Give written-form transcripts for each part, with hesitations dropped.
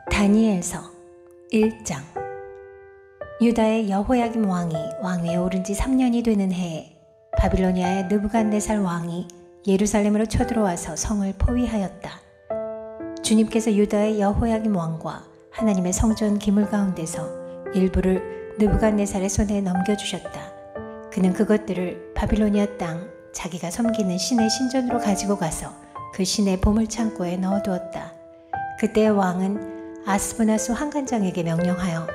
다니엘서 1장. 유다의 여호야김 왕이 왕위에 오른 지 3년이 되는 해에 바빌로니아의 느부갓네살 왕이 예루살렘으로 쳐들어와서 성을 포위하였다. 주님께서 유다의 여호야김 왕과 하나님의 성전 기물 가운데서 일부를 느부갓네살의 손에 넘겨주셨다. 그는 그것들을 바빌로니아 땅 자기가 섬기는 신의 신전으로 가지고 가서 그 신의 보물창고에 넣어두었다. 그때 왕은 아스브나수 환관장에게 명령하여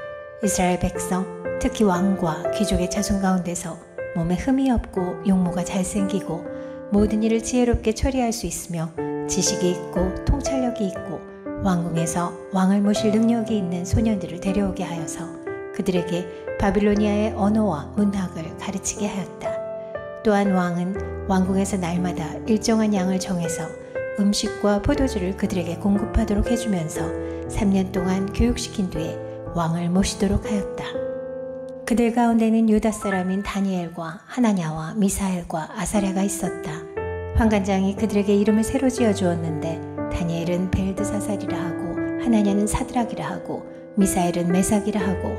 이스라엘 백성, 특히 왕과 귀족의 자손 가운데서 몸에 흠이 없고 용모가 잘생기고 모든 일을 지혜롭게 처리할 수 있으며 지식이 있고 통찰력이 있고 왕궁에서 왕을 모실 능력이 있는 소년들을 데려오게 하여서 그들에게 바빌로니아의 언어와 문학을 가르치게 하였다. 또한 왕은 왕궁에서 날마다 일정한 양을 정해서 음식과 포도주를 그들에게 공급하도록 해주면서 3년 동안 교육시킨 뒤에 왕을 모시도록 하였다. 그들 가운데는 유다 사람인 다니엘과 하나냐와 미사엘과 아사랴가 있었다. 환관장이 그들에게 이름을 새로 지어주었는데 다니엘은 벨드사살이라 하고 하나냐는 사드락이라 하고 미사엘은 메삭이라 하고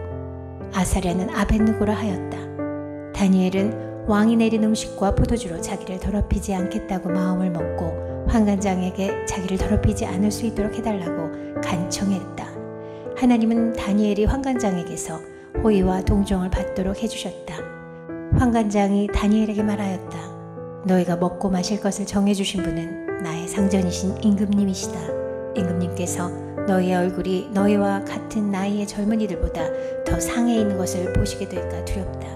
아사랴는 아벳느고라 하였다. 다니엘은 왕이 내린 음식과 포도주로 자기를 더럽히지 않겠다고 마음을 먹고 환관장에게 자기를 더럽히지 않을 수 있도록 해달라고 간청했다. 하나님은 다니엘이 환관장에게서 호의와 동정을 받도록 해주셨다. 환관장이 다니엘에게 말하였다. 너희가 먹고 마실 것을 정해주신 분은 나의 상전이신 임금님이시다. 임금님께서 너희의 얼굴이 너희와 같은 나이의 젊은이들보다 더 상해 있는 것을 보시게 될까 두렵다.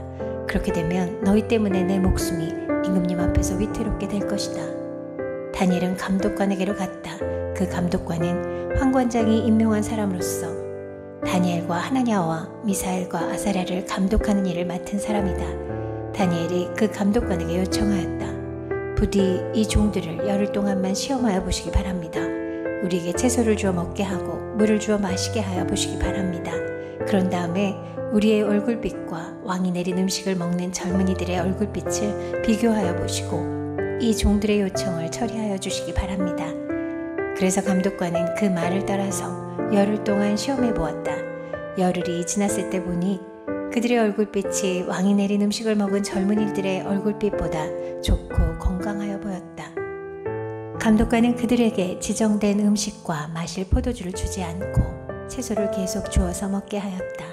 그렇게 되면 너희 때문에 내 목숨이 임금님 앞에서 위태롭게 될 것이다. 다니엘은 감독관에게로 갔다. 그 감독관은 환관장이 임명한 사람으로서 다니엘과 하나냐와 미사엘과 아사랴를 감독하는 일을 맡은 사람이다. 다니엘이 그 감독관에게 요청하였다. 부디 이 종들을 열흘 동안만 시험하여 보시기 바랍니다. 우리에게 채소를 주어 먹게 하고 물을 주어 마시게 하여 보시기 바랍니다. 그런 다음에 우리의 얼굴빛과 왕이 내린 음식을 먹는 젊은이들의 얼굴빛을 비교하여 보시고 이 종들의 요청을 처리하여 주시기 바랍니다. 그래서 감독관은 그 말을 따라서 열흘 동안 시험해 보았다. 열흘이 지났을 때 보니 그들의 얼굴빛이 왕이 내린 음식을 먹은 젊은이들의 얼굴빛보다 좋고 건강하여 보였다. 감독관은 그들에게 지정된 음식과 마실 포도주를 주지 않고 채소를 계속 주어서 먹게 하였다.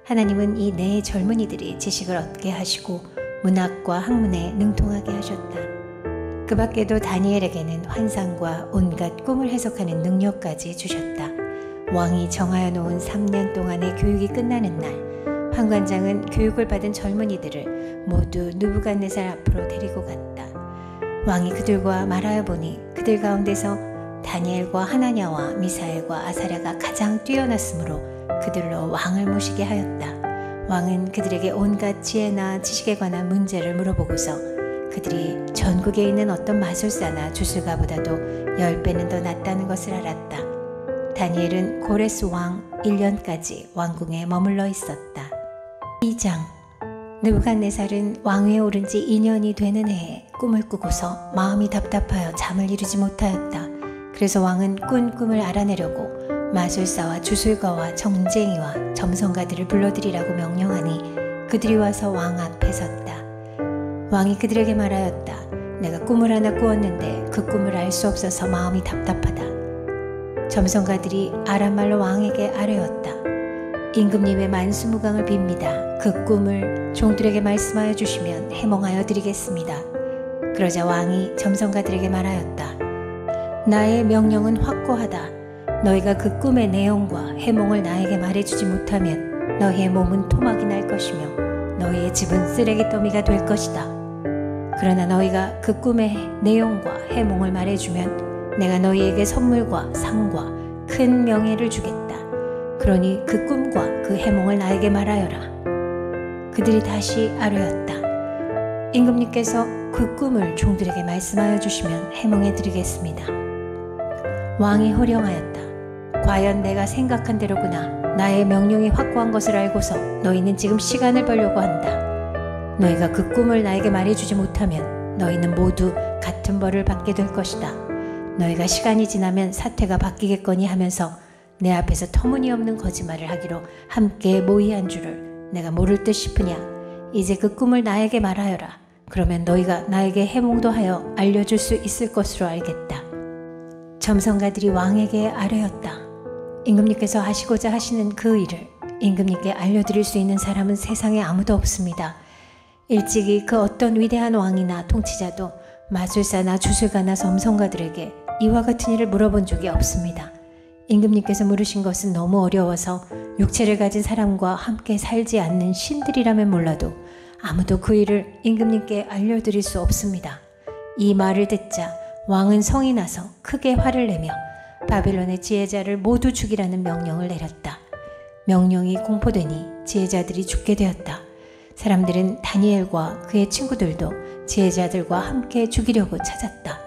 하나님은 이 네 젊은이들이 지식을 얻게 하시고 문학과 학문에 능통하게 하셨다. 그 밖에도 다니엘에게는 환상과 온갖 꿈을 해석하는 능력까지 주셨다. 왕이 정하여 놓은 3년 동안의 교육이 끝나는 날, 환관장은 교육을 받은 젊은이들을 모두 느부갓네살 앞으로 데리고 갔다. 왕이 그들과 말하여 보니 그들 가운데서 다니엘과 하나냐와 미사엘과 아사랴가 가장 뛰어났으므로 그들로 왕을 모시게 하였다. 왕은 그들에게 온갖 지혜나 지식에 관한 문제를 물어보고서 그들이 전국에 있는 어떤 마술사나 주술가보다도 10배는 더 낫다는 것을 알았다. 다니엘은 고레스 왕 1년까지 왕궁에 머물러 있었다. 2장. 느부갓네살은 왕위에 오른 지 2년이 되는 해에 꿈을 꾸고서 마음이 답답하여 잠을 이루지 못하였다. 그래서 왕은 꾼 꿈을 알아내려고 마술사와 주술가와 정쟁이와 점성가들을 불러들이라고 명령하니 그들이 와서 왕 앞에 섰다. 왕이 그들에게 말하였다. 내가 꿈을 하나 꾸었는데 그 꿈을 알 수 없어서 마음이 답답하다. 점성가들이 아람말로 왕에게 아뢰었다. 임금님의 만수무강을 빕니다. 그 꿈을 종들에게 말씀하여 주시면 해몽하여 드리겠습니다. 그러자 왕이 점성가들에게 말하였다. 나의 명령은 확고하다. 너희가 그 꿈의 내용과 해몽을 나에게 말해주지 못하면 너희의 몸은 토막이 날 것이며 너희의 집은 쓰레기 더미가 될 것이다. 그러나 너희가 그 꿈의 내용과 해몽을 말해주면 내가 너희에게 선물과 상과 큰 명예를 주겠다. 그러니 그 꿈과 그 해몽을 나에게 말하여라. 그들이 다시 아뢰었다. 임금님께서 그 꿈을 종들에게 말씀하여 주시면 해몽해 드리겠습니다. 왕이 호령하였다. 과연 내가 생각한 대로구나. 나의 명령이 확고한 것을 알고서 너희는 지금 시간을 벌려고 한다. 너희가 그 꿈을 나에게 말해주지 못하면 너희는 모두 같은 벌을 받게 될 것이다. 너희가 시간이 지나면 사태가 바뀌겠거니 하면서 내 앞에서 터무니없는 거짓말을 하기로 함께 모의한 줄을 내가 모를 듯 싶으냐. 이제 그 꿈을 나에게 말하여라. 그러면 너희가 나에게 해몽도 하여 알려줄 수 있을 것으로 알겠다. 점성가들이 왕에게 아뢰었다. 임금님께서 하시고자 하시는 그 일을 임금님께 알려드릴 수 있는 사람은 세상에 아무도 없습니다. 일찍이 그 어떤 위대한 왕이나 통치자도 마술사나 주술가나 점성가들에게 이와 같은 일을 물어본 적이 없습니다. 임금님께서 물으신 것은 너무 어려워서 육체를 가진 사람과 함께 살지 않는 신들이라면 몰라도 아무도 그 일을 임금님께 알려드릴 수 없습니다. 이 말을 듣자 왕은 성이 나서 크게 화를 내며 바빌론의 지혜자를 모두 죽이라는 명령을 내렸다. 명령이 공포되니 지혜자들이 죽게 되었다. 사람들은 다니엘과 그의 친구들도 지혜자들과 함께 죽이려고 찾았다.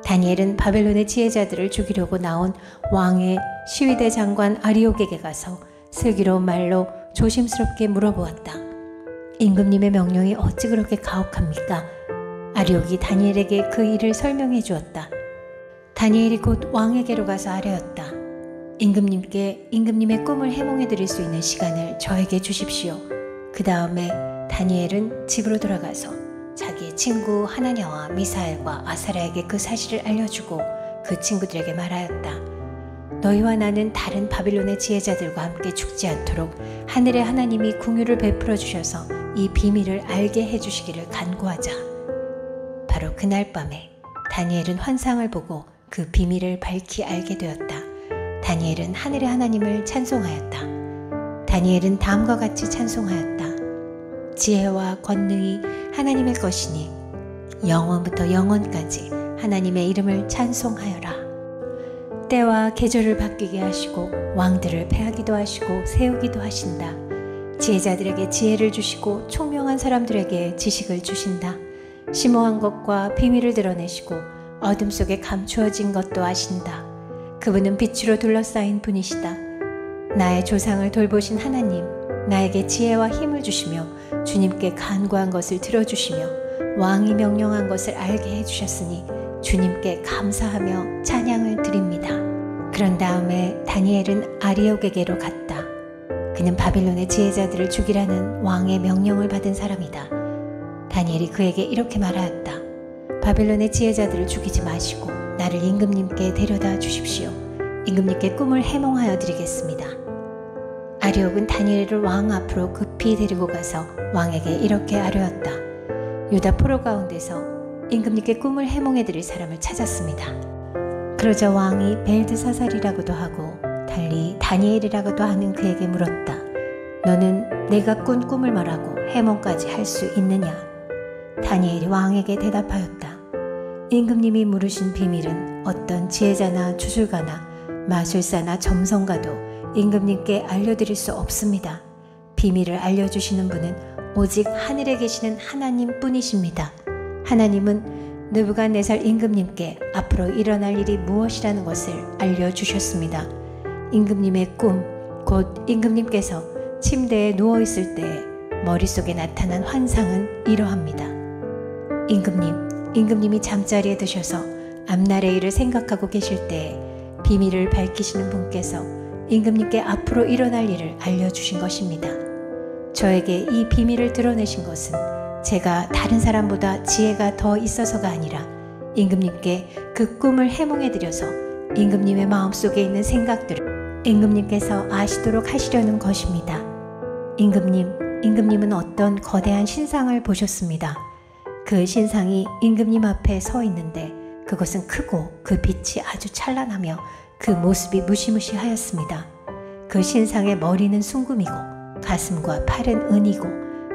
다니엘은 바벨론의 지혜자들을 죽이려고 나온 왕의 시위대 장관 아리옥에게 가서 슬기로운 말로 조심스럽게 물어보았다. 임금님의 명령이 어찌 그렇게 가혹합니까? 아리옥이 다니엘에게 그 일을 설명해 주었다. 다니엘이 곧 왕에게로 가서 아뢰었다. 임금님께 임금님의 꿈을 해몽해 드릴 수 있는 시간을 저에게 주십시오. 그 다음에 다니엘은 집으로 돌아가서 자기의 친구 하나냐와 미사엘과 아사랴에게 그 사실을 알려주고 그 친구들에게 말하였다. 너희와 나는 다른 바빌론의 지혜자들과 함께 죽지 않도록 하늘의 하나님이 긍휼을 베풀어 주셔서 이 비밀을 알게 해주시기를 간구하자. 바로 그날 밤에 다니엘은 환상을 보고 그 비밀을 밝히 알게 되었다. 다니엘은 하늘의 하나님을 찬송하였다. 다니엘은 다음과 같이 찬송하였다. 지혜와 권능이 하나님의 것이니 영원부터 영원까지 하나님의 이름을 찬송하여라. 때와 계절을 바뀌게 하시고 왕들을 패하기도 하시고 세우기도 하신다. 지혜자들에게 지혜를 주시고 총명한 사람들에게 지식을 주신다. 심오한 것과 비밀을 드러내시고 어둠 속에 감추어진 것도 아신다. 그분은 빛으로 둘러싸인 분이시다. 나의 조상을 돌보신 하나님, 나에게 지혜와 힘을 주시며 주님께 간구한 것을 들어주시며 왕이 명령한 것을 알게 해주셨으니 주님께 감사하며 찬양을 드립니다. 그런 다음에 다니엘은 아리옥에게로 갔다. 그는 바빌론의 지혜자들을 죽이라는 왕의 명령을 받은 사람이다. 다니엘이 그에게 이렇게 말하였다. 바빌론의 지혜자들을 죽이지 마시고 나를 임금님께 데려다 주십시오. 임금님께 꿈을 해몽하여 드리겠습니다. 아리옥은 다니엘을 왕 앞으로 급히 데리고 가서 왕에게 이렇게 아뢰었다. 유다 포로 가운데서 임금님께 꿈을 해몽해 드릴 사람을 찾았습니다. 그러자 왕이 벨드사살이라고도 하고 달리 다니엘이라고도 하는 그에게 물었다. 너는 내가 꾼 꿈을 말하고 해몽까지 할 수 있느냐? 다니엘이 왕에게 대답하였다. 임금님이 물으신 비밀은 어떤 지혜자나 주술가나 마술사나 점성가도 임금님께 알려드릴 수 없습니다. 비밀을 알려주시는 분은 오직 하늘에 계시는 하나님 뿐이십니다. 하나님은 느부갓네살 임금님께 앞으로 일어날 일이 무엇이라는 것을 알려주셨습니다. 임금님의 꿈, 곧 임금님께서 침대에 누워있을 때에 머릿속에 나타난 환상은 이러합니다. 임금님이 잠자리에 드셔서 앞날의 일을 생각하고 계실 때에 비밀을 밝히시는 분께서 임금님께 앞으로 일어날 일을 알려주신 것입니다. 저에게 이 비밀을 드러내신 것은 제가 다른 사람보다 지혜가 더 있어서가 아니라 임금님께 그 꿈을 해몽해드려서 임금님의 마음속에 있는 생각들을 임금님께서 아시도록 하시려는 것입니다. 임금님은 어떤 거대한 신상을 보셨습니다. 그 신상이 임금님 앞에 서 있는데 그것은 크고 그 빛이 아주 찬란하며 그 모습이 무시무시하였습니다. 그 신상의 머리는 순금이고 가슴과 팔은 은이고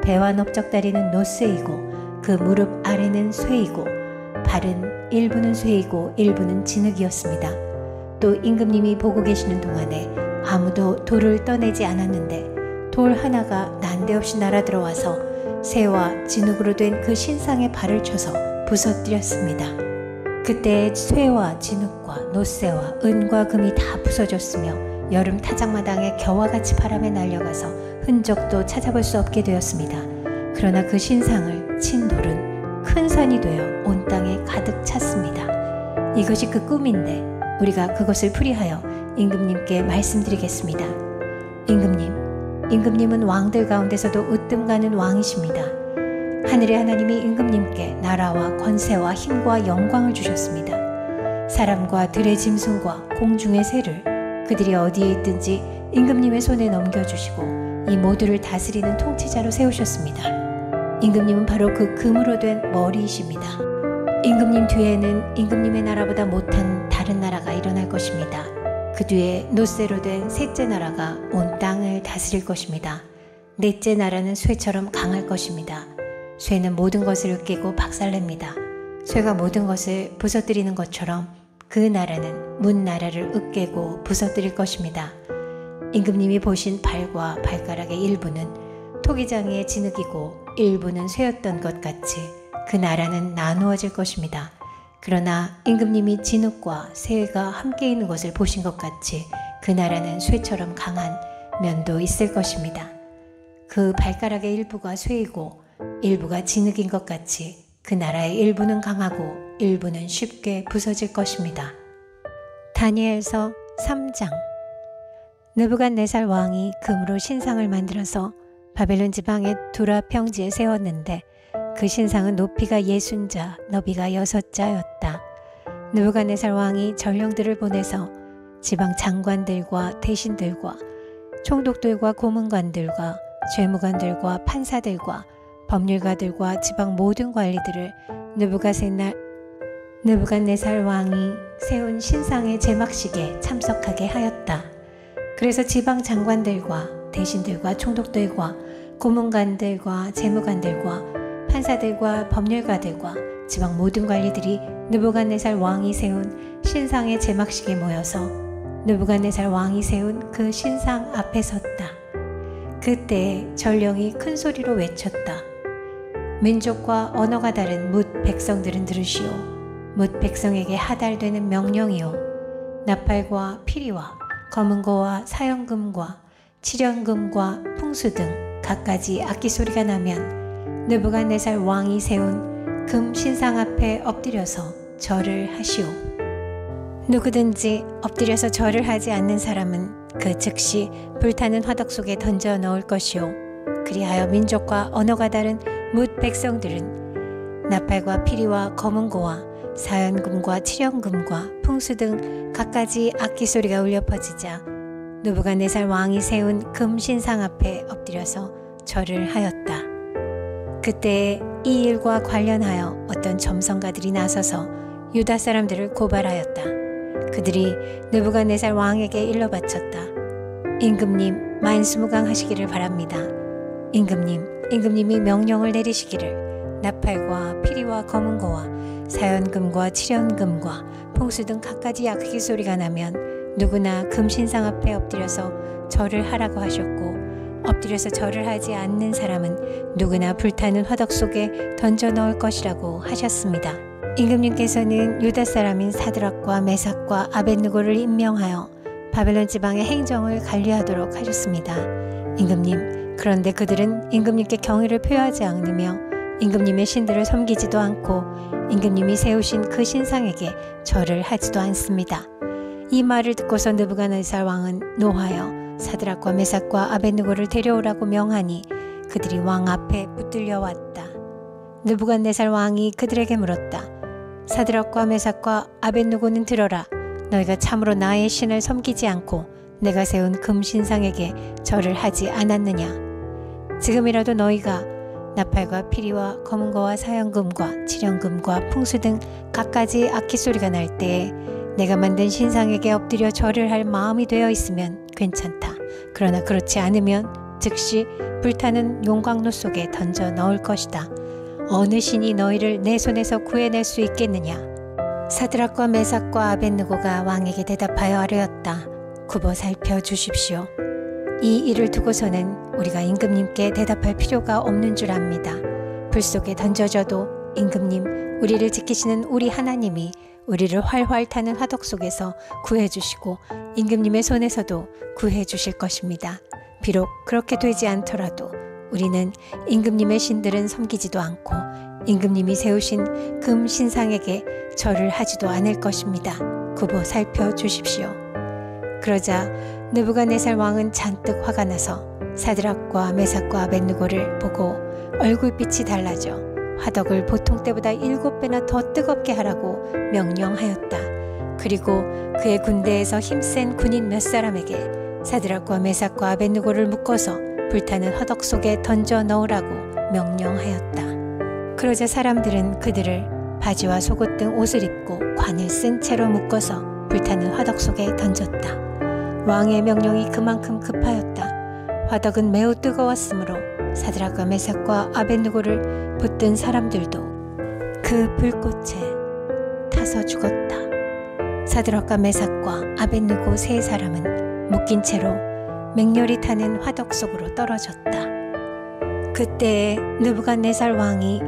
배와 넓적다리는 노쇠이고 그 무릎 아래는 쇠이고 발은 일부는 쇠이고 일부는 진흙이었습니다. 또 임금님이 보고 계시는 동안에 아무도 돌을 떠내지 않았는데 돌 하나가 난데없이 날아들어와서 쇠와 진흙으로 된 그 신상의 발을 쳐서 부서뜨렸습니다. 그때 쇠와 진흙과 노쇠와 은과 금이 다 부서졌으며 여름 타작마당에 겨와 같이 바람에 날려가서 흔적도 찾아볼 수 없게 되었습니다. 그러나 그 신상을 친 돌은 큰 산이 되어 온 땅에 가득 찼습니다. 이것이 그 꿈인데 우리가 그것을 풀이하여 임금님께 말씀드리겠습니다. 임금님은 왕들 가운데서도 으뜸가는 왕이십니다. 하늘의 하나님이 임금님께 나라와 권세와 힘과 영광을 주셨습니다. 사람과 들의 짐승과 공중의 새를 그들이 어디에 있든지 임금님의 손에 넘겨주시고 이 모두를 다스리는 통치자로 세우셨습니다. 임금님은 바로 그 금으로 된 머리이십니다. 임금님 뒤에는 임금님의 나라보다 못한 다른 나라가 일어날 것입니다. 그 뒤에 놋새로 된 셋째 나라가 온 땅을 다스릴 것입니다. 넷째 나라는 쇠처럼 강할 것입니다. 쇠는 모든 것을 으깨고 박살냅니다. 쇠가 모든 것을 부서뜨리는 것처럼 그 나라는 문 나라를 으깨고 부서뜨릴 것입니다. 임금님이 보신 발과 발가락의 일부는 토기장이의 진흙이고 일부는 쇠였던 것 같이 그 나라는 나누어질 것입니다. 그러나 임금님이 진흙과 쇠가 함께 있는 것을 보신 것 같이 그 나라는 쇠처럼 강한 면도 있을 것입니다. 그 발가락의 일부가 쇠이고 일부가 진흙인 것 같이 그 나라의 일부는 강하고 일부는 쉽게 부서질 것입니다. 다니엘서 3장. 느부갓네살 왕이 금으로 신상을 만들어서 바벨론 지방의 두라 평지에 세웠는데 그 신상은 높이가 60자, 너비가 6자였다. 느부갓네살 왕이 전령들을 보내서 지방 장관들과 대신들과 총독들과 고문관들과 죄무관들과 판사들과 법률가들과 지방 모든 관리들을 느부갓네살 왕이 세운 신상의 제막식에 참석하게 하였다. 그래서 지방 장관들과 대신들과 총독들과 고문관들과 재무관들과 판사들과 법률가들과 지방 모든 관리들이 느부갓네살 왕이 세운 신상의 제막식에 모여서 느부갓네살 왕이 세운 그 신상 앞에 섰다. 그때 전령이 큰 소리로 외쳤다. 민족과 언어가 다른 뭇 백성들은 들으시오. 뭇 백성에게 하달되는 명령이요. 나팔과 피리와 검은고와 사형금과 칠연금과 풍수 등 갖가지 악기 소리가 나면 느부갓네살 왕이 세운 금 신상 앞에 엎드려서 절을 하시오. 누구든지 엎드려서 절을 하지 않는 사람은 그 즉시 불타는 화덕 속에 던져 넣을 것이오. 그리하여 민족과 언어가 다른 뭇 백성들은 나팔과 피리와 검은고와 사연금과 칠연금과 풍수 등 갖가지 악기 소리가 울려 퍼지자 느부갓네살 왕이 세운 금 신상 앞에 엎드려서 절을 하였다. 그때 이 일과 관련하여 어떤 점성가들이 나서서 유다 사람들을 고발하였다. 그들이 느부갓네살 왕에게 일러 바쳤다. 임금님 만수무강하시기를 바랍니다. 임금님이 명령을 내리시기를 나팔과 피리와 검은고와 사연금과 칠연금과 풍수 등 갖가지 악기 소리가 나면 누구나 금신상 앞에 엎드려서 절을 하라고 하셨고 엎드려서 절을 하지 않는 사람은 누구나 불타는 화덕 속에 던져 넣을 것이라고 하셨습니다. 임금님께서는 유다 사람인 사드락과 메삭과 아벳느고를 임명하여 바벨론 지방의 행정을 관리하도록 하셨습니다. 임금님, 그런데 그들은 임금님께 경의를 표하지 않으며 임금님의 신들을 섬기지도 않고 임금님이 세우신 그 신상에게 절을 하지도 않습니다. 이 말을 듣고서 느부갓네살 왕은 노하여 사드락과 메삭과 아벳느고를 데려오라고 명하니 그들이 왕 앞에 붙들려 왔다. 느부갓네살 왕이 그들에게 물었다. 사드락과 메삭과 아벳느고는 들어라. 너희가 참으로 나의 신을 섬기지 않고 내가 세운 금신상에게 절을 하지 않았느냐. 지금이라도 너희가 나팔과 피리와 검은고와 사연금과 칠연금과 풍수 등 갖가지 악기 소리가 날 때에 내가 만든 신상에게 엎드려 절을 할 마음이 되어 있으면 괜찮다. 그러나 그렇지 않으면 즉시 불타는 용광로 속에 던져 넣을 것이다. 어느 신이 너희를 내 손에서 구해낼 수 있겠느냐. 사드락과 메삭과 아벳느고가 왕에게 대답하여 아뢰었다. 굽어 살펴 주십시오. 이 일을 두고서는 우리가 임금님께 대답할 필요가 없는 줄 압니다. 불 속에 던져져도 임금님, 우리를 지키시는 우리 하나님이 우리를 활활 타는 화덕 속에서 구해주시고 임금님의 손에서도 구해주실 것입니다. 비록 그렇게 되지 않더라도 우리는 임금님의 신들은 섬기지도 않고 임금님이 세우신 금 신상에게 절을 하지도 않을 것입니다. 굽어 살펴 주십시오. 그러자 느부갓네살 왕은 잔뜩 화가 나서 사드락과 메삭과 아벳느고를 보고 얼굴빛이 달라져 화덕을 보통 때보다 7배나 더 뜨겁게 하라고 명령하였다. 그리고 그의 군대에서 힘센 군인 몇 사람에게 사드락과 메삭과 아벳느고를 묶어서 불타는 화덕 속에 던져 넣으라고 명령하였다. 그러자 사람들은 그들을 바지와 속옷 등 옷을 입고 관을 쓴 채로 묶어서 불타는 화덕 속에 던졌다. 왕의 명령이 그만큼 급하였다. 화덕은 매우 뜨거웠으므로 사드락과 메삭과 아벳느고를 붙든 사람들도 그 불꽃에 타서 죽었다. 사드락과 메삭과 아벳느고 세 사람은 묶인 채로 맹렬히 타는 화덕 속으로 떨어졌다. 그때에 느부갓네살 왕이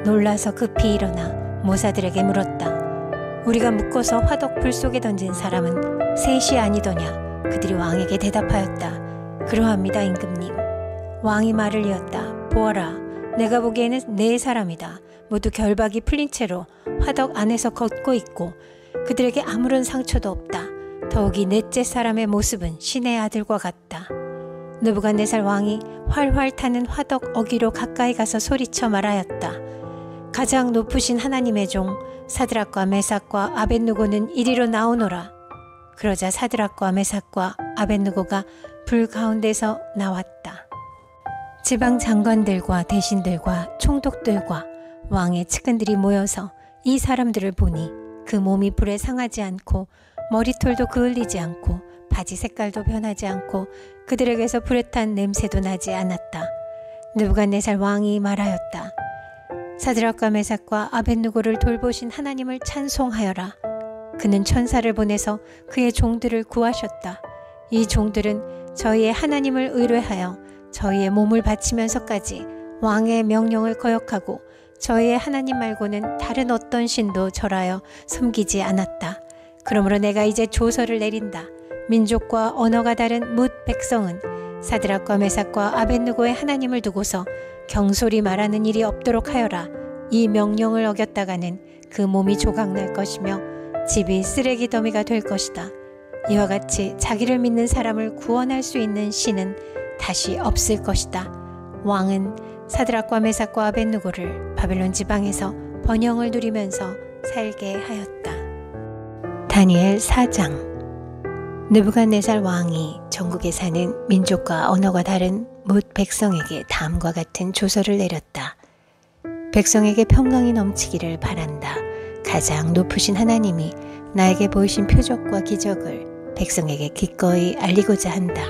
놀라서 급히 일어나 모사들에게 물었다. 우리가 묶어서 화덕 불 속에 던진 사람은 셋이 아니더냐? 그들이 왕에게 대답하였다. 그러합니다, 임금님. 왕이 말을 이었다. 보아라, 내가 보기에는 네 사람이다. 모두 결박이 풀린 채로 화덕 안에서 걷고 있고 그들에게 아무런 상처도 없다. 더욱이 넷째 사람의 모습은 신의 아들과 같다. 느부갓네살 왕이 활활 타는 화덕 어귀로 가까이 가서 소리쳐 말하였다. 가장 높으신 하나님의 종 사드락과 메삭과 아벳느고는 이리로 나오노라. 그러자 사드락과 메삭과 아벳느고가 불 가운데서 나왔다. 지방 장관들과 대신들과 총독들과 왕의 측근들이 모여서 이 사람들을 보니 그 몸이 불에 상하지 않고 머리털도 그을리지 않고 바지 색깔도 변하지 않고 그들에게서 불에 탄 냄새도 나지 않았다. 느부갓네살 왕이 말하였다. 사드락과 메삭과 아벳느고를 돌보신 하나님을 찬송하여라. 그는 천사를 보내서 그의 종들을 구하셨다. 이 종들은 저희의 하나님을 의뢰하여 저희의 몸을 바치면서까지 왕의 명령을 거역하고 저희의 하나님 말고는 다른 어떤 신도 절하여 섬기지 않았다. 그러므로 내가 이제 조서를 내린다. 민족과 언어가 다른 뭇 백성은 사드락과 메삭과 아벳느고의 하나님을 두고서 경솔히 말하는 일이 없도록 하여라. 이 명령을 어겼다가는 그 몸이 조각날 것이며 집이 쓰레기 더미가 될 것이다. 이와 같이 자기를 믿는 사람을 구원할 수 있는 신은 다시 없을 것이다. 왕은 사드락과 메삭과 아벳느고를 바벨론 지방에서 번영을 누리면서 살게 하였다. 다니엘 4장. 느부갓네살 왕이 전국에 사는 민족과 언어가 다른 뭇 백성에게 다음과 같은 조서를 내렸다. 백성에게 평강이 넘치기를 바란다. 가장 높으신 하나님이 나에게 보이신 표적과 기적을 백성에게 기꺼이 알리고자 한다.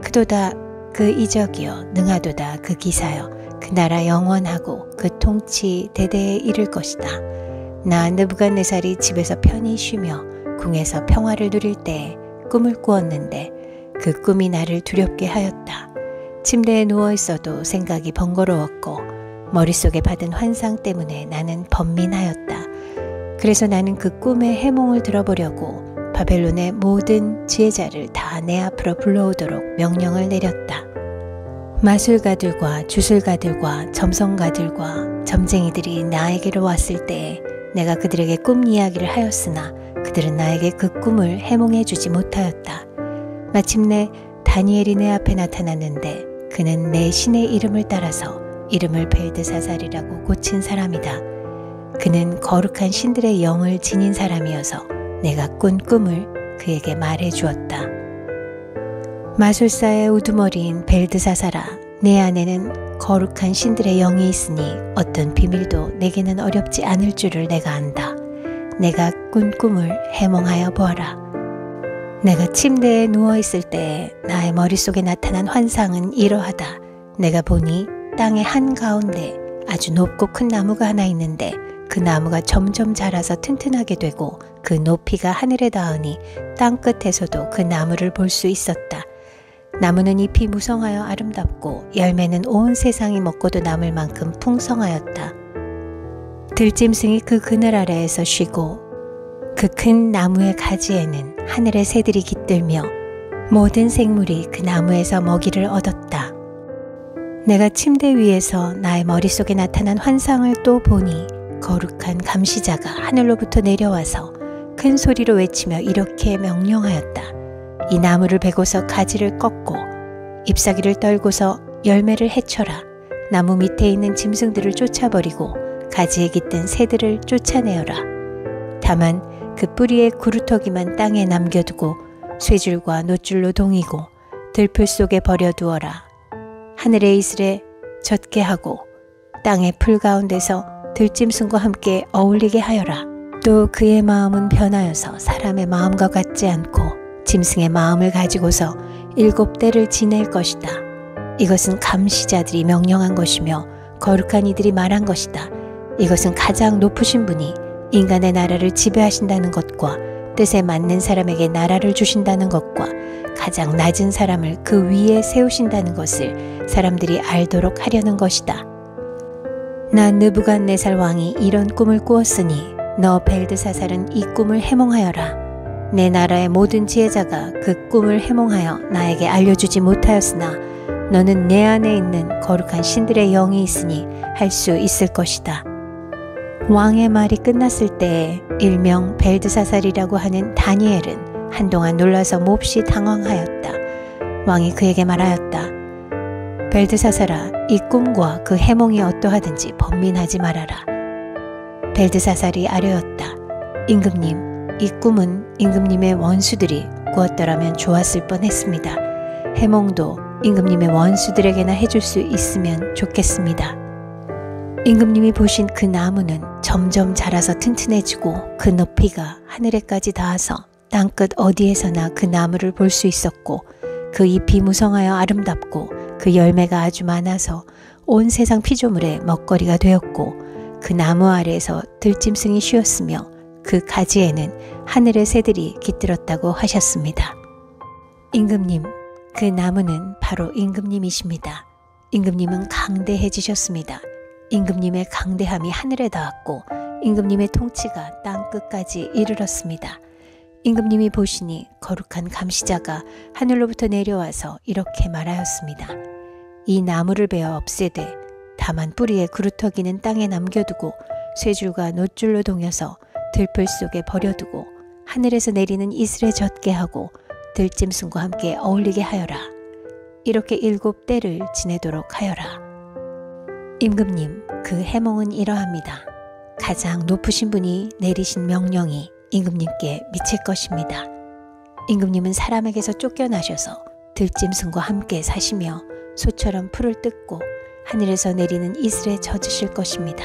그도다 그 이적이여 능하도다 그 기사여 그 나라 영원하고 그 통치 대대에 이를 것이다. 나 느부갓네살이 집에서 편히 쉬며 궁에서 평화를 누릴 때에 꿈을 꾸었는데 그 꿈이 나를 두렵게 하였다. 침대에 누워 있어도 생각이 번거로웠고 머릿속에 받은 환상 때문에 나는 번민하였다. 그래서 나는 그 꿈의 해몽을 들어보려고 바벨론의 모든 지혜자를 다 내 앞으로 불러오도록 명령을 내렸다. 마술가들과 주술가들과 점성가들과 점쟁이들이 나에게로 왔을 때에 내가 그들에게 꿈 이야기를 하였으나 그들은 나에게 그 꿈을 해몽해 주지 못하였다. 마침내 다니엘이 내 앞에 나타났는데 그는 내 신의 이름을 따라서 이름을 벨드사살이라고 고친 사람이다. 그는 거룩한 신들의 영을 지닌 사람이어서 내가 꾼 꿈을 그에게 말해 주었다. 마술사의 우두머리인 벨드사살아, 내 안에는 거룩한 신들의 영이 있으니 어떤 비밀도 내게는 어렵지 않을 줄을 내가 안다. 내가 꾼 꿈을 해몽하여 보아라. 내가 침대에 누워있을 때 나의 머릿속에 나타난 환상은 이러하다. 내가 보니 땅의 한가운데 아주 높고 큰 나무가 하나 있는데 그 나무가 점점 자라서 튼튼하게 되고 그 높이가 하늘에 닿으니 땅끝에서도 그 나무를 볼 수 있었다. 나무는 잎이 무성하여 아름답고 열매는 온 세상이 먹고도 남을 만큼 풍성하였다. 들짐승이 그 그늘 아래에서 쉬고 그 큰 나무의 가지에는 하늘의 새들이 깃들며 모든 생물이 그 나무에서 먹이를 얻었다. 내가 침대 위에서 나의 머릿속에 나타난 환상을 또 보니 거룩한 감시자가 하늘로부터 내려와서 큰 소리로 외치며 이렇게 명령하였다. 이 나무를 베고서 가지를 꺾고 잎사귀를 떨고서 열매를 해쳐라. 나무 밑에 있는 짐승들을 쫓아버리고 가지에 깃든 새들을 쫓아내어라. 다만 그 뿌리의 구루터기만 땅에 남겨두고 쇠줄과 노줄로 동이고 들풀 속에 버려두어라. 하늘의 이슬에 젖게 하고 땅의 풀 가운데서 들짐승과 함께 어울리게 하여라. 또 그의 마음은 변하여서 사람의 마음과 같지 않고 짐승의 마음을 가지고서 7대를 지낼 것이다. 이것은 감시자들이 명령한 것이며 거룩한 이들이 말한 것이다. 이것은 가장 높으신 분이 인간의 나라를 지배하신다는 것과 뜻에 맞는 사람에게 나라를 주신다는 것과 가장 낮은 사람을 그 위에 세우신다는 것을 사람들이 알도록 하려는 것이다. 나 느부갓네살 왕이 이런 꿈을 꾸었으니 너 벨드사살은 이 꿈을 해몽하여라. 내 나라의 모든 지혜자가 그 꿈을 해몽하여 나에게 알려주지 못하였으나 너는 내 안에 있는 거룩한 신들의 영이 있으니 할 수 있을 것이다. 왕의 말이 끝났을 때에 일명 벨드사살이라고 하는 다니엘은 한동안 놀라서 몹시 당황하였다. 왕이 그에게 말하였다. 벨드사살아, 이 꿈과 그 해몽이 어떠하든지 번민하지 말아라. 벨드사살이 아뢰었다. 임금님, 이 꿈은 임금님의 원수들이 꾸었더라면 좋았을 뻔했습니다. 해몽도 임금님의 원수들에게나 해줄 수 있으면 좋겠습니다. 임금님이 보신 그 나무는 점점 자라서 튼튼해지고 그 높이가 하늘에까지 닿아서 땅끝 어디에서나 그 나무를 볼 수 있었고 그 잎이 무성하여 아름답고 그 열매가 아주 많아서 온 세상 피조물의 먹거리가 되었고 그 나무 아래에서 들짐승이 쉬었으며 그 가지에는 하늘의 새들이 깃들었다고 하셨습니다. 임금님, 그 나무는 바로 임금님이십니다. 임금님은 강대해지셨습니다. 임금님의 강대함이 하늘에 닿았고 임금님의 통치가 땅끝까지 이르렀습니다. 임금님이 보시니 거룩한 감시자가 하늘로부터 내려와서 이렇게 말하였습니다. 이 나무를 베어 없애되 다만 뿌리에 구루터기는 땅에 남겨두고 쇠줄과 노줄로 동여서 들풀 속에 버려두고 하늘에서 내리는 이슬에 젖게 하고 들짐승과 함께 어울리게 하여라. 이렇게 7대를 지내도록 하여라. 임금님, 그 해몽은 이러합니다. 가장 높으신 분이 내리신 명령이 임금님께 미칠 것입니다. 임금님은 사람에게서 쫓겨나셔서 들짐승과 함께 사시며 소처럼 풀을 뜯고 하늘에서 내리는 이슬에 젖으실 것입니다.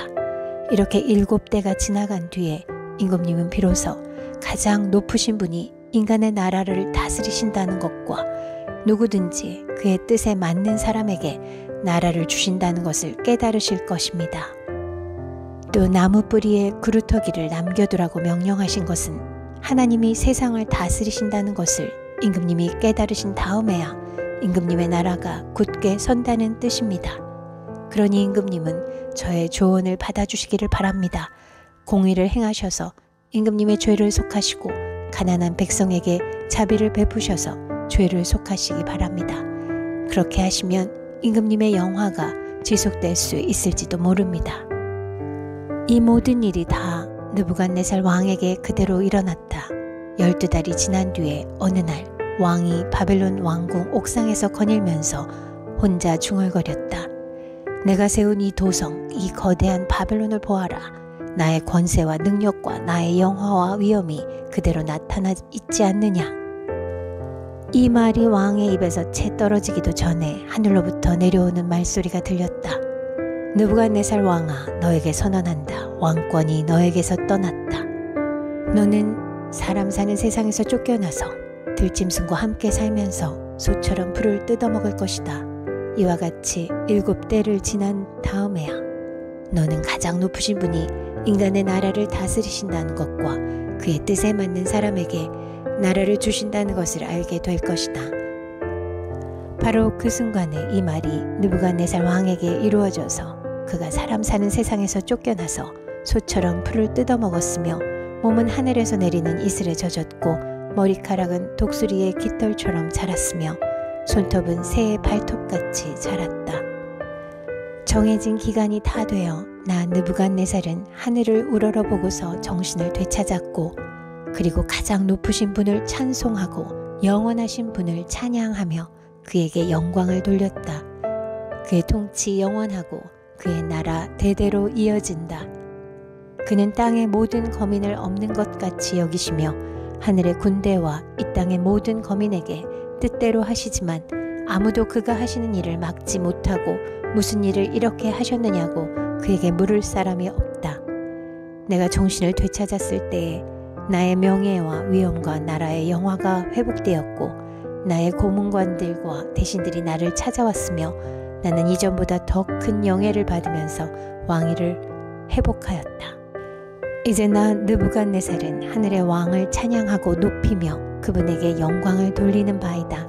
이렇게 7대가 지나간 뒤에 임금님은 비로소 가장 높으신 분이 인간의 나라를 다스리신다는 것과 누구든지 그의 뜻에 맞는 사람에게 나라를 주신다는 것을 깨달으실 것입니다. 또 나무 뿌리에 구루터기를 남겨두라고 명령하신 것은 하나님이 세상을 다스리신다는 것을 임금님이 깨달으신 다음에야 임금님의 나라가 굳게 선다는 뜻입니다. 그러니 임금님은 저의 조언을 받아주시기를 바랍니다. 공의를 행하셔서 임금님의 죄를 속하시고 가난한 백성에게 자비를 베푸셔서 죄를 속하시기 바랍니다. 그렇게 하시면 임금님의 영화가 지속될 수 있을지도 모릅니다. 이 모든 일이 다 느부갓네살 왕에게 그대로 일어났다. 12달이 지난 뒤에 어느 날 왕이 바벨론 왕궁 옥상에서 거닐면서 혼자 중얼거렸다. 내가 세운 이 도성, 이 거대한 바벨론을 보아라. 나의 권세와 능력과 나의 영화와 위엄이 그대로 나타나 있지 않느냐. 이 말이 왕의 입에서 채 떨어지기도 전에 하늘로부터 내려오는 말소리가 들렸다. 느부갓네살 왕아, 너에게 선언한다. 왕권이 너에게서 떠났다. 너는 사람 사는 세상에서 쫓겨나서 들짐승과 함께 살면서 소처럼 풀을 뜯어먹을 것이다. 이와 같이 7대를 지난 다음에야 너는 가장 높으신 분이 인간의 나라를 다스리신다는 것과 그의 뜻에 맞는 사람에게 나라를 주신다는 것을 알게 될 것이다. 바로 그 순간에 이 말이 느부갓네살 왕에게 이루어져서 그가 사람 사는 세상에서 쫓겨나서 소처럼 풀을 뜯어먹었으며 몸은 하늘에서 내리는 이슬에 젖었고 머리카락은 독수리의 깃털처럼 자랐으며 손톱은 새의 발톱같이 자랐다. 정해진 기간이 다 되어 나 느부갓네살은 하늘을 우러러보고서 정신을 되찾았고 그리고 가장 높으신 분을 찬송하고 영원하신 분을 찬양하며 그에게 영광을 돌렸다. 그의 통치 영원하고 그의 나라 대대로 이어진다. 그는 땅의 모든 거민을 없는 것 같이 여기시며 하늘의 군대와 이 땅의 모든 거민에게 뜻대로 하시지만 아무도 그가 하시는 일을 막지 못하고 무슨 일을 이렇게 하셨느냐고 그에게 물을 사람이 없다. 내가 정신을 되찾았을 때에 나의 명예와 위엄과 나라의 영화가 회복되었고 나의 고문관들과 대신들이 나를 찾아왔으며 나는 이전보다 더 큰 영예를 받으면서 왕위를 회복하였다. 이제 나 느부갓네살은 하늘의 왕을 찬양하고 높이며 그분에게 영광을 돌리는 바이다.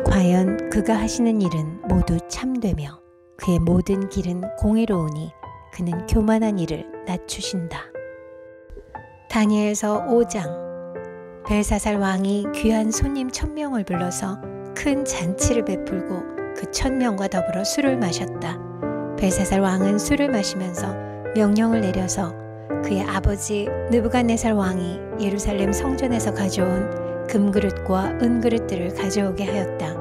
과연 그가 하시는 일은 모두 참되며 그의 모든 길은 공의로우니 그는 교만한 이를 낮추신다. 다니엘서 5장. 벨사살 왕이 귀한 손님 1000명을 불러서 큰 잔치를 베풀고 그 1000명과 더불어 술을 마셨다. 벨사살 왕은 술을 마시면서 명령을 내려서 그의 아버지 느부갓네살 왕이 예루살렘 성전에서 가져온 금그릇과 은그릇들을 가져오게 하였다.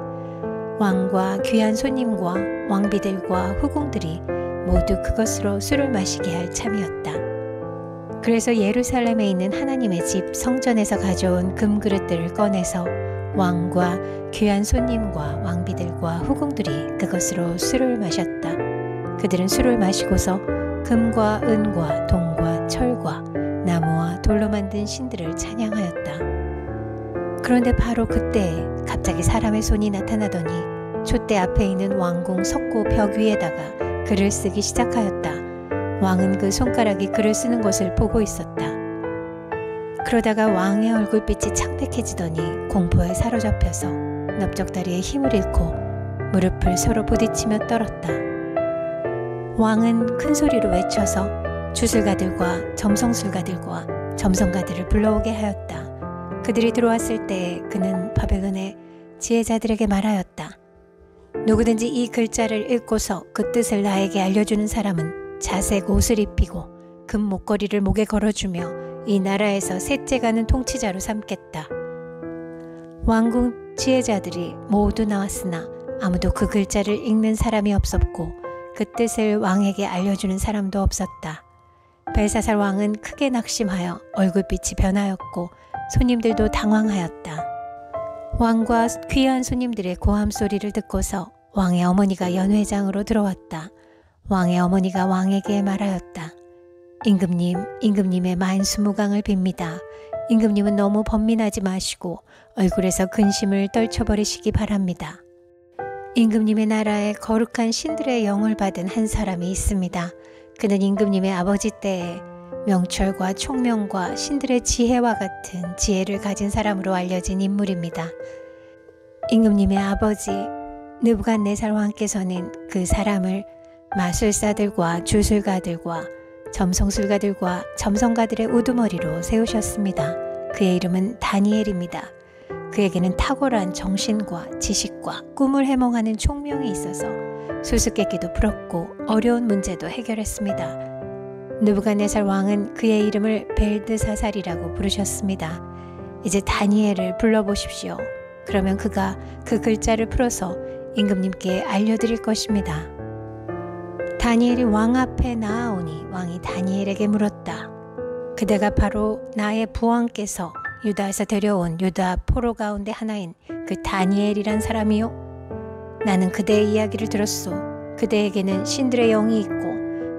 왕과 귀한 손님과 왕비들과 후궁들이 모두 그것으로 술을 마시게 할 참이었다. 그래서 예루살렘에 있는 하나님의 집 성전에서 가져온 금그릇들을 꺼내서 왕과 귀한 손님과 왕비들과 후궁들이 그것으로 술을 마셨다. 그들은 술을 마시고서 금과 은과 동과 철과 나무와 돌로 만든 신들을 찬양하였다. 그런데 바로 그때에 갑자기 사람의 손이 나타나더니 촛대 앞에 있는 왕궁 석고 벽 위에다가 글을 쓰기 시작하였다. 왕은 그 손가락이 글을 쓰는 것을 보고 있었다. 그러다가 왕의 얼굴빛이 창백해지더니 공포에 사로잡혀서 넓적다리에 힘을 잃고 무릎을 서로 부딪히며 떨었다. 왕은 큰 소리로 외쳐서 주술가들과 점성술가들과 점성가들을 불러오게 하였다. 그들이 들어왔을 때 그는 바벨론의 지혜자들에게 말하였다. 누구든지 이 글자를 읽고서 그 뜻을 나에게 알려주는 사람은 자색 옷을 입히고 금 목걸이를 목에 걸어주며 이 나라에서 셋째 가는 통치자로 삼겠다. 왕궁 지혜자들이 모두 나왔으나 아무도 그 글자를 읽는 사람이 없었고 그 뜻을 왕에게 알려주는 사람도 없었다. 벨사살 왕은 크게 낙심하여 얼굴빛이 변하였고 손님들도 당황하였다. 왕과 귀한 손님들의 고함 소리를 듣고서 왕의 어머니가 연회장으로 들어왔다. 왕의 어머니가 왕에게 말하였다. 임금님의 만수무강을 빕니다. 임금님은 너무 번민하지 마시고 얼굴에서 근심을 떨쳐버리시기 바랍니다. 임금님의 나라에 거룩한 신들의 영을 받은 한 사람이 있습니다. 그는 임금님의 아버지 때에 명철과 총명과 신들의 지혜와 같은 지혜를 가진 사람으로 알려진 인물입니다. 임금님의 아버지 느부갓네살 왕께서는 그 사람을 마술사들과 주술가들과 점성술가들과 점성가들의 우두머리로 세우셨습니다. 그의 이름은 다니엘입니다. 그에게는 탁월한 정신과 지식과 꿈을 해몽하는 총명이 있어서 수수께끼도 풀었고 어려운 문제도 해결했습니다. 느부갓네살 왕은 그의 이름을 벨드사살이라고 부르셨습니다. 이제 다니엘을 불러보십시오. 그러면 그가 그 글자를 풀어서 임금님께 알려드릴 것입니다. 다니엘이 왕 앞에 나아오니 왕이 다니엘에게 물었다. 그대가 바로 나의 부왕께서 유다에서 데려온 유다 포로 가운데 하나인 그 다니엘이란 사람이요? 나는 그대의 이야기를 들었소. 그대에게는 신들의 영이 있고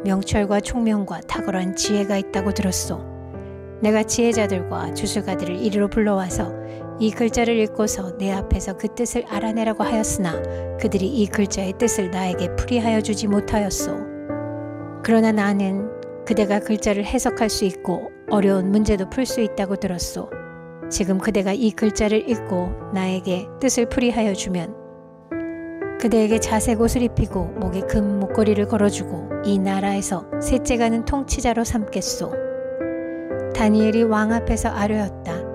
명철과 총명과 탁월한 지혜가 있다고 들었소. 내가 지혜자들과 주술가들을 이리로 불러와서 이 글자를 읽고서 내 앞에서 그 뜻을 알아내라고 하였으나 그들이 이 글자의 뜻을 나에게 풀이하여 주지 못하였소. 그러나 나는 그대가 글자를 해석할 수 있고 어려운 문제도 풀 수 있다고 들었소. 지금 그대가 이 글자를 읽고 나에게 뜻을 풀이하여 주면 그대에게 자색 옷을 입히고 목에 금 목걸이를 걸어주고 이 나라에서 셋째 가는 통치자로 삼겠소. 다니엘이 왕 앞에서 아뢰었다.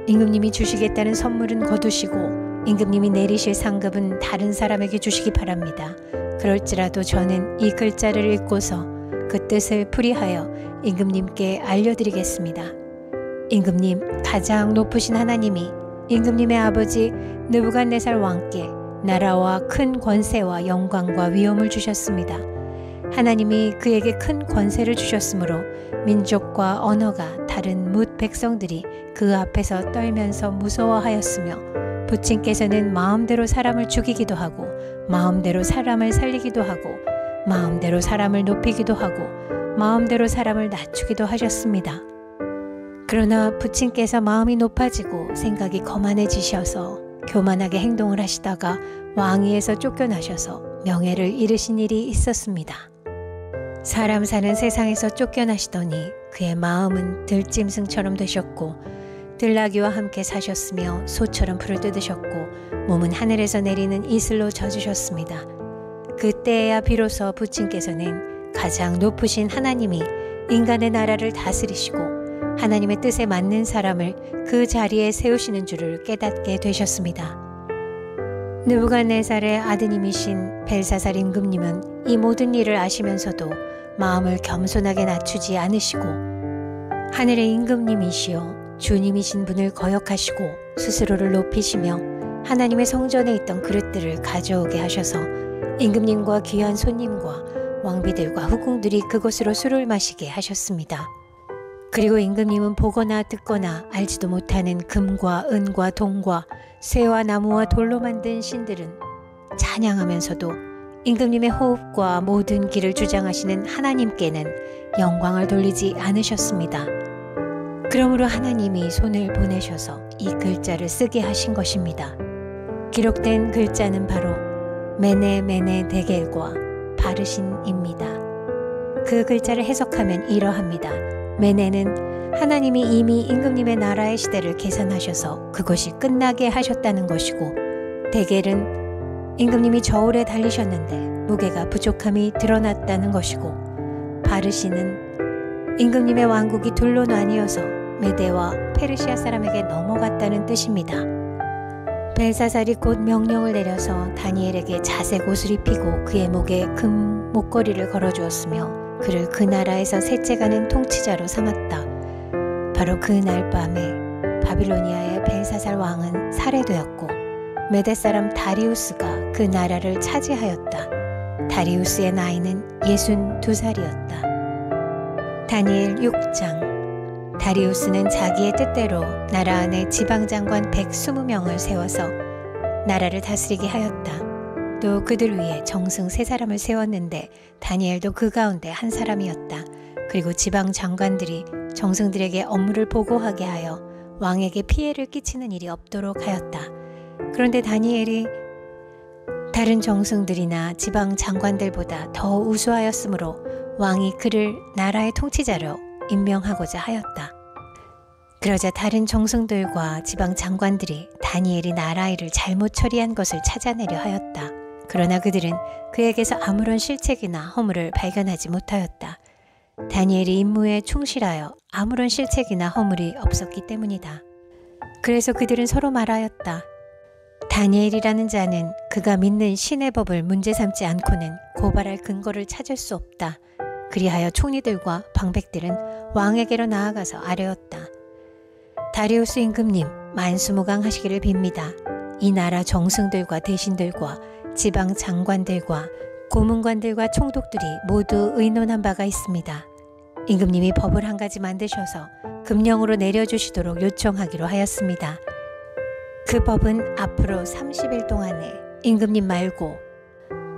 임금님이 주시겠다는 선물은 거두시고 임금님이 내리실 상급은 다른 사람에게 주시기 바랍니다. 그럴지라도 저는 이 글자를 읽고서 그 뜻을 풀이하여 임금님께 알려드리겠습니다. 임금님, 가장 높으신 하나님이 임금님의 아버지 느부갓네살 왕께 나라와 큰 권세와 영광과 위엄을 주셨습니다. 하나님이 그에게 큰 권세를 주셨으므로 민족과 언어가 다른 뭇 백성들이 그 앞에서 떨면서 무서워하였으며 부친께서는 마음대로 사람을 죽이기도 하고 마음대로 사람을 살리기도 하고 마음대로 사람을 높이기도 하고 마음대로 사람을 낮추기도 하셨습니다. 그러나 부친께서 마음이 높아지고 생각이 거만해지셔서 교만하게 행동을 하시다가 왕위에서 쫓겨나셔서 명예를 잃으신 일이 있었습니다. 사람 사는 세상에서 쫓겨나시더니 그의 마음은 들짐승처럼 되셨고 들나귀와 함께 사셨으며 소처럼 풀을 뜯으셨고 몸은 하늘에서 내리는 이슬로 젖으셨습니다. 그때야 비로소 부친께서는 가장 높으신 하나님이 인간의 나라를 다스리시고 하나님의 뜻에 맞는 사람을 그 자리에 세우시는 줄을 깨닫게 되셨습니다. 느부갓네살의 아드님이신 벨사살 임금님은 이 모든 일을 아시면서도 마음을 겸손하게 낮추지 않으시고 하늘의 임금님이시여 주님이신 분을 거역하시고 스스로를 높이시며 하나님의 성전에 있던 그릇들을 가져오게 하셔서 임금님과 귀한 손님과 왕비들과 후궁들이 그곳으로 술을 마시게 하셨습니다. 그리고 임금님은 보거나 듣거나 알지도 못하는 금과 은과 동과 쇠와 나무와 돌로 만든 신들은 찬양하면서도 임금님의 호흡과 모든 길을 주장하시는 하나님께는 영광을 돌리지 않으셨습니다. 그러므로 하나님이 손을 보내셔서 이 글자를 쓰게 하신 것입니다. 기록된 글자는 바로 메네 데겔과 바르신입니다. 그 글자를 해석하면 이러합니다. 메네는 하나님이 이미 임금님의 나라의 시대를 계산하셔서 그것이 끝나게 하셨다는 것이고, 데겔은 임금님이 저울에 달리셨는데 무게가 부족함이 드러났다는 것이고, 바르신은 임금님의 왕국이 둘로 나뉘어서 메대와 페르시아 사람에게 넘어갔다는 뜻입니다. 벨사살이 곧 명령을 내려서 다니엘에게 자색 옷을 입히고 그의 목에 금 목걸이를 걸어주었으며 그를 그 나라에서 셋째가는 통치자로 삼았다. 바로 그 날 밤에 바빌로니아의 벨사살 왕은 살해되었고 메대 사람 다리우스가 그 나라를 차지하였다. 다리우스의 나이는 62살이었다. 다니엘 6장. 다리우스는 자기의 뜻대로 나라 안에 지방장관 120명을 세워서 나라를 다스리게 하였다. 또 그들 위에 정승 3사람을 세웠는데 다니엘도 그 가운데 한 사람이었다. 그리고 지방 장관들이 정승들에게 업무를 보고하게 하여 왕에게 피해를 끼치는 일이 없도록 하였다. 그런데 다니엘이 다른 정승들이나 지방 장관들보다 더 우수하였으므로 왕이 그를 나라의 통치자로 임명하고자 하였다. 그러자 다른 정승들과 지방 장관들이 다니엘이 나라 일을 잘못 처리한 것을 찾아내려 하였다. 그러나 그들은 그에게서 아무런 실책이나 허물을 발견하지 못하였다. 다니엘이 임무에 충실하여 아무런 실책이나 허물이 없었기 때문이다. 그래서 그들은 서로 말하였다. 다니엘이라는 자는 그가 믿는 신의 법을 문제 삼지 않고는 고발할 근거를 찾을 수 없다. 그리하여 총리들과 방백들은 왕에게로 나아가서 아뢰었다. 다리우스 임금님, 만수무강하시기를 빕니다. 이 나라 정승들과 대신들과 지방 장관들과 고문관들과 총독들이 모두 의논한 바가 있습니다. 임금님이 법을 한 가지 만드셔서 금령으로 내려주시도록 요청하기로 하였습니다. 그 법은 앞으로 30일 동안에 임금님 말고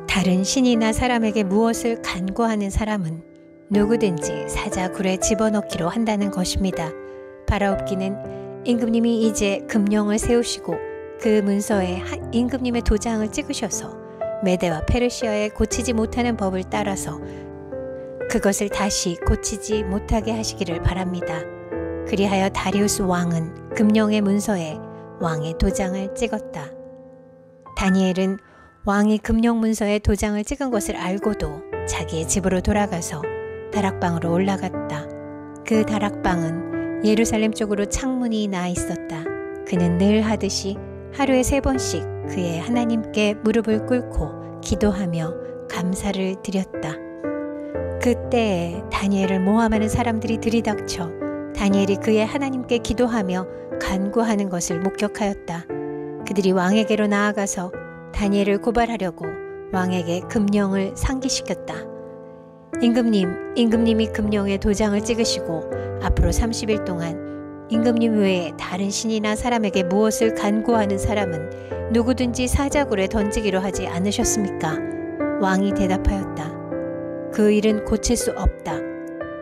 다른 신이나 사람에게 무엇을 간구하는 사람은 누구든지 사자굴에 집어넣기로 한다는 것입니다. 바라옵기는 임금님이 이제 금령을 세우시고 그 문서에 임금님의 도장을 찍으셔서 메대와 페르시아에 고치지 못하는 법을 따라서 그것을 다시 고치지 못하게 하시기를 바랍니다. 그리하여 다리우스 왕은 금령의 문서에 왕의 도장을 찍었다. 다니엘은 왕이 금령 문서에 도장을 찍은 것을 알고도 자기의 집으로 돌아가서 다락방으로 올라갔다. 그 다락방은 예루살렘 쪽으로 창문이 나 있었다. 그는 늘 하듯이 하루에 3번씩 그의 하나님께 무릎을 꿇고 기도하며 감사를 드렸다. 그때에 다니엘을 모함하는 사람들이 들이닥쳐 다니엘이 그의 하나님께 기도하며 간구하는 것을 목격하였다. 그들이 왕에게로 나아가서 다니엘을 고발하려고 왕에게 금령을 상기시켰다. 임금님이 금령에 도장을 찍으시고 앞으로 30일 동안 임금님 외에 다른 신이나 사람에게 무엇을 간구하는 사람은 누구든지 사자굴에 던지기로 하지 않으셨습니까? 왕이 대답하였다. 그 일은 고칠 수 없다.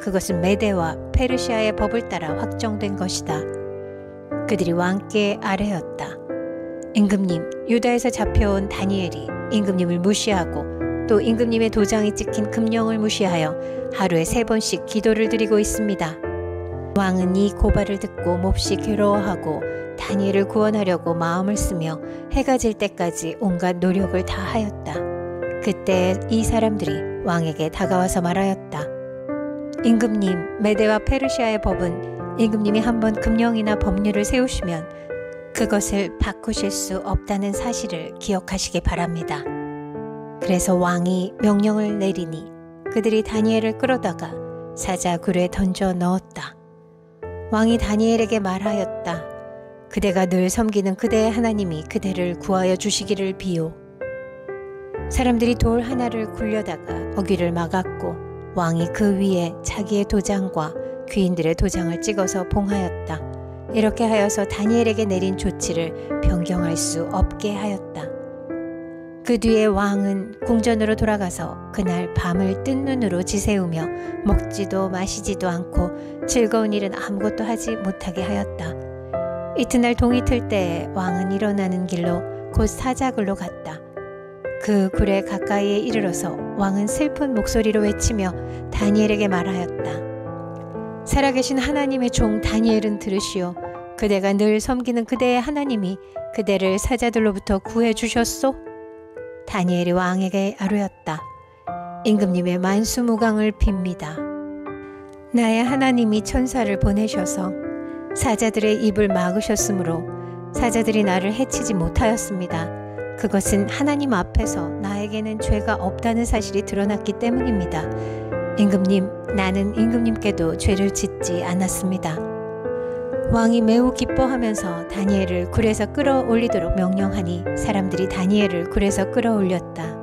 그것은 메대와 페르시아의 법을 따라 확정된 것이다. 그들이 왕께 아뢰었다. 임금님, 유다에서 잡혀온 다니엘이 임금님을 무시하고 또 임금님의 도장이 찍힌 금령을 무시하여 하루에 3번씩 기도를 드리고 있습니다. 왕은 이 고발을 듣고 몹시 괴로워하고 다니엘을 구원하려고 마음을 쓰며 해가 질 때까지 온갖 노력을 다하였다. 그때 이 사람들이 왕에게 다가와서 말하였다. 임금님, 메대와 페르시아의 법은 임금님이 한번 금령이나 법률을 세우시면 그것을 바꾸실 수 없다는 사실을 기억하시기 바랍니다. 그래서 왕이 명령을 내리니 그들이 다니엘을 끌어다가 사자굴에 던져 넣었다. 왕이 다니엘에게 말하였다. 그대가 늘 섬기는 그대의 하나님이 그대를 구하여 주시기를 비요. 사람들이 돌 하나를 굴려다가 어귀를 막았고 왕이 그 위에 자기의 도장과 귀인들의 도장을 찍어서 봉하였다. 이렇게 하여서 다니엘에게 내린 조치를 변경할 수 없게 하였다. 그 뒤에 왕은 궁전으로 돌아가서 그날 밤을 뜬 눈으로 지새우며 먹지도 마시지도 않고 즐거운 일은 아무것도 하지 못하게 하였다. 이튿날 동이 틀 때에 왕은 일어나는 길로 곧 사자굴로 갔다. 그 굴에 가까이에 이르러서 왕은 슬픈 목소리로 외치며 다니엘에게 말하였다. 살아계신 하나님의 종 다니엘은 들으시오. 그대가 늘 섬기는 그대의 하나님이 그대를 사자들로부터 구해 주셨소? 다니엘이 왕에게 아뢰었다. 임금님의 만수무강을 빕니다. 나의 하나님이 천사를 보내셔서 사자들의 입을 막으셨으므로 사자들이 나를 해치지 못하였습니다. 그것은 하나님 앞에서 나에게는 죄가 없다는 사실이 드러났기 때문입니다. 임금님, 나는 임금님께도 죄를 짓지 않았습니다. 왕이 매우 기뻐하면서 다니엘을 굴에서 끌어올리도록 명령하니 사람들이 다니엘을 굴에서 끌어올렸다.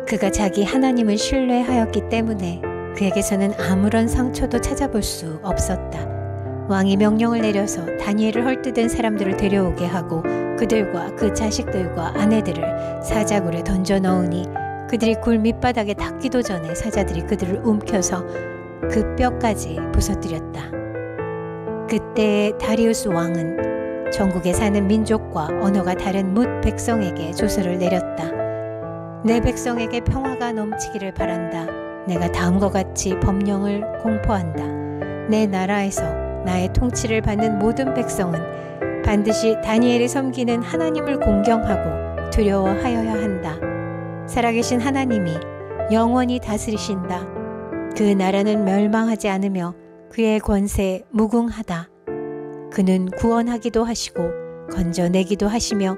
그가 자기 하나님을 신뢰하였기 때문에 그에게서는 아무런 상처도 찾아볼 수 없었다. 왕이 명령을 내려서 다니엘을 헐뜯은 사람들을 데려오게 하고 그들과 그 자식들과 아내들을 사자굴에 던져 넣으니 그들이 굴 밑바닥에 닿기도 전에 사자들이 그들을 움켜서 그 뼈까지 부서뜨렸다. 그때 다리우스 왕은 전국에 사는 민족과 언어가 다른 뭇 백성에게 조서를 내렸다. 내 백성에게 평화가 넘치기를 바란다. 내가 다음과 같이 법령을 공포한다. 내 나라에서 나의 통치를 받는 모든 백성은 반드시 다니엘이 섬기는 하나님을 공경하고 두려워하여야 한다. 살아계신 하나님이 영원히 다스리신다. 그 나라는 멸망하지 않으며 그의 권세 무궁하다. 그는 구원하기도 하시고 건져내기도 하시며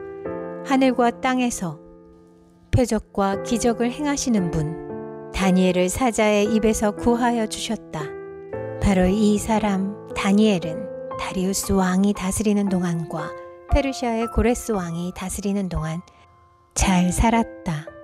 하늘과 땅에서 표적과 기적을 행하시는 분, 다니엘을 사자의 입에서 구하여 주셨다. 바로 이 사람 다니엘은 다리우스 왕이 다스리는 동안과 페르시아의 고레스 왕이 다스리는 동안 잘 살았다.